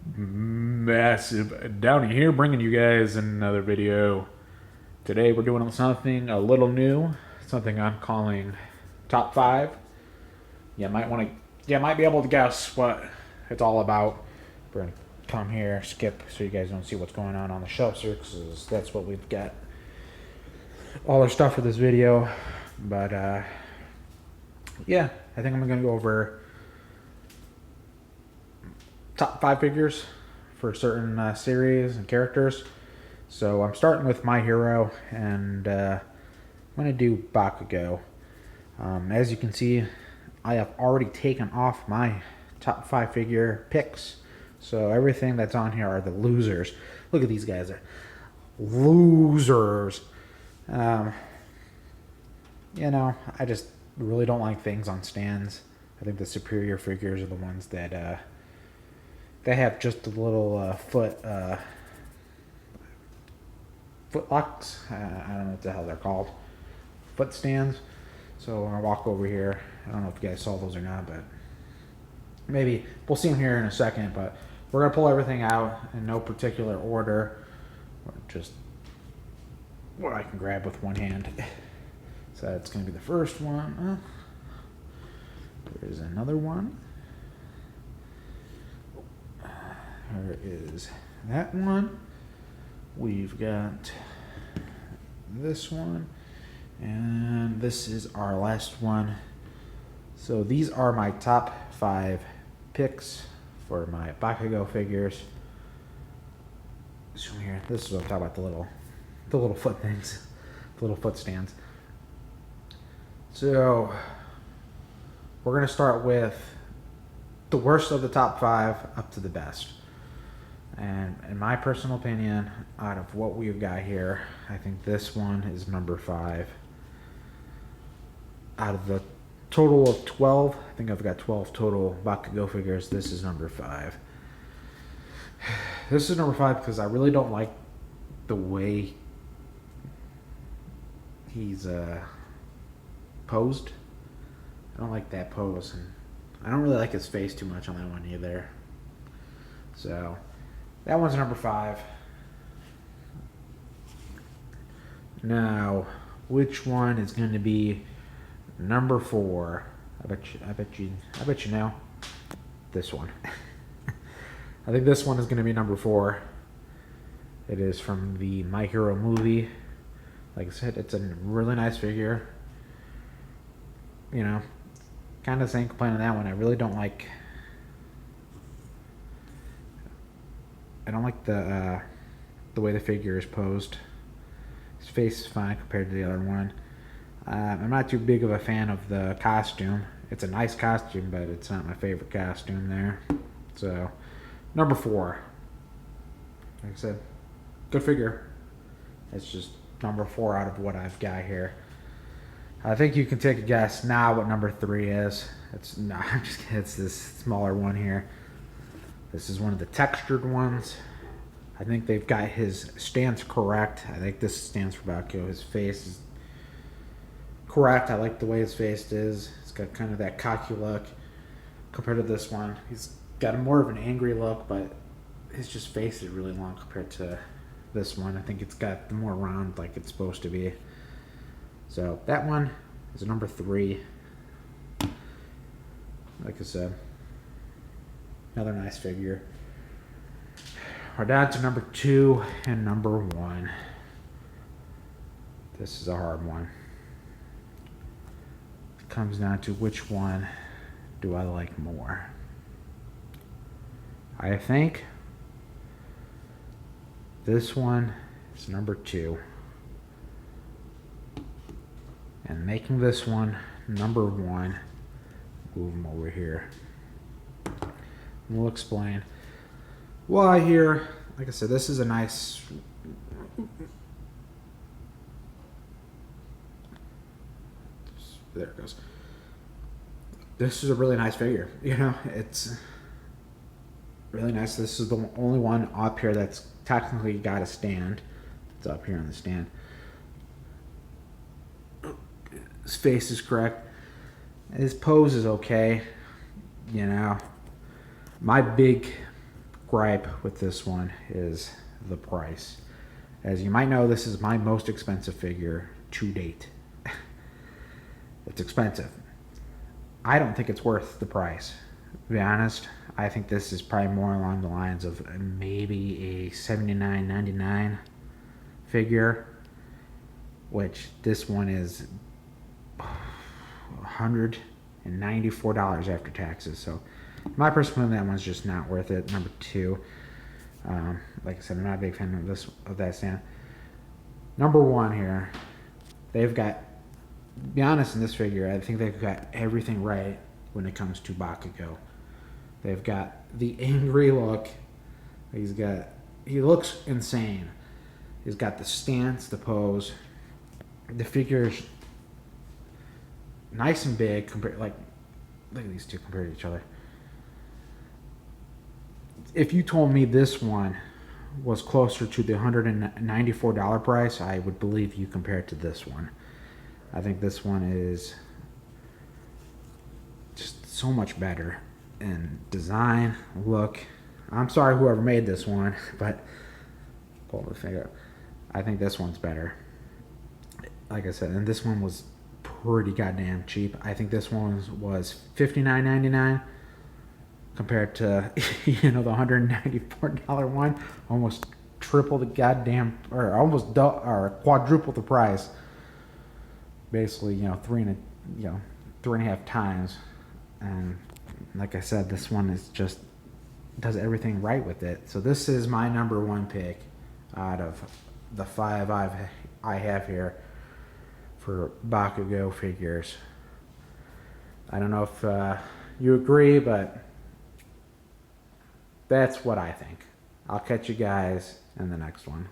Massive Downey here, bringing you guys another video. Today we're doing something a little new, something I'm calling top 5. You might be able to guess what it's all about. We're gonna come here, skip so you guys don't see what's going on the shelves here, because that's what we've got all our stuff for this video. But yeah, I think I'm gonna go over top 5 figures for certain series and characters. So I'm starting with my hero, and I'm going to do Bakugo. As you can see, I have already taken off my top 5 figure picks. So everything that's on here are the losers. Look at these guys. They're losers. You know, I just really don't like things on stands. I think the superior figures are the ones that they have just a little foot locks. I don't know what the hell they're called. Foot stands. So I'm gonna walk over here. I don't know if you guys saw those or not, but maybe we'll see them here in a second. But we're gonna pull everything out in no particular order, or just what I can grab with one hand. So that's gonna be the first one. There's another one. There is that one. We've got this one. And this is our last one. So these are my top 5 picks for my Bakugo figures. So here, this is what I'm talking about, the little foot things. The little foot stands. So we're gonna start with the worst of the top 5 up to the best. And in my personal opinion, out of what we've got here, I think this one is number 5. Out of the total of 12, I think I've got 12 total Bakugo figures, this is number 5. This is number 5 because I really don't like the way he's posed. I don't like that pose, and I don't really like his face too much on that one either. So that one's number 5. Now, which one is going to be number 4? I bet you know. This one. I think this one is going to be number 4. It is from the My Hero movie. Like I said, it's a really nice figure. You know, kind of same complaint on that one. I really don't like. I don't like the way the figure is posed. His face is fine compared to the other one. I'm not too big of a fan of the costume. It's a nice costume, but it's not my favorite costume there. So, number 4. Like I said, good figure. It's just number 4 out of what I've got here. I think you can take a guess now what number 3 is. I'm just kidding. It's this smaller one here. This is one of the textured ones. I think they've got his stance correct. I think this stands for Bakugo. His face is correct. I like the way his face is. It's got kind of that cocky look compared to this one. He's got more of an angry look, but his just face is really long compared to this one. I think it's got the more round like it's supposed to be. So that one is number 3. Like I said, another nice figure. We're down to number 2 and number 1. This is a hard one. It comes down to which one do I like more. I think this one is number 2. And making this one number 1, move him over here. We'll explain why here. Like I said, this is a nice. There it goes. This is a really nice figure. You know, it's really nice. This is the only one up here that's technically got a stand. It's up here on the stand. His face is correct. His pose is okay. You know, my big gripe with this one is the price. As you might know, this is my most expensive figure to date. It's expensive. I don't think it's worth the price. To be honest, I think this is probably more along the lines of maybe a $79.99 figure, which this one is $194 after taxes. So, in my personal opinion, that one's just not worth it. Number two, like I said, I'm not a big fan of that stand. Number one here, they've got. To be honest, in this figure, I think they've got everything right when it comes to Bakugo. They've got the angry look. He looks insane. He's got the stance, the pose. The figure's nice and big compared, like, look at these two compared to each other. If you told me this one was closer to the $194 price, I would believe you compared to this one. I think this one is just so much better in design, look. I'm sorry whoever made this one, but pull the finger. I think this one's better. Like I said, and this one was pretty goddamn cheap. I think this one was $59.99 compared to the $194 one. Almost triple the goddamn, or almost or quadruple the price. Basically, three and a half times. And like I said, this one is just does everything right with it. So this is my number one pick out of the 5 I have here for Bakugo figures. I don't know if you agree, but that's what I think. I'll catch you guys in the next one.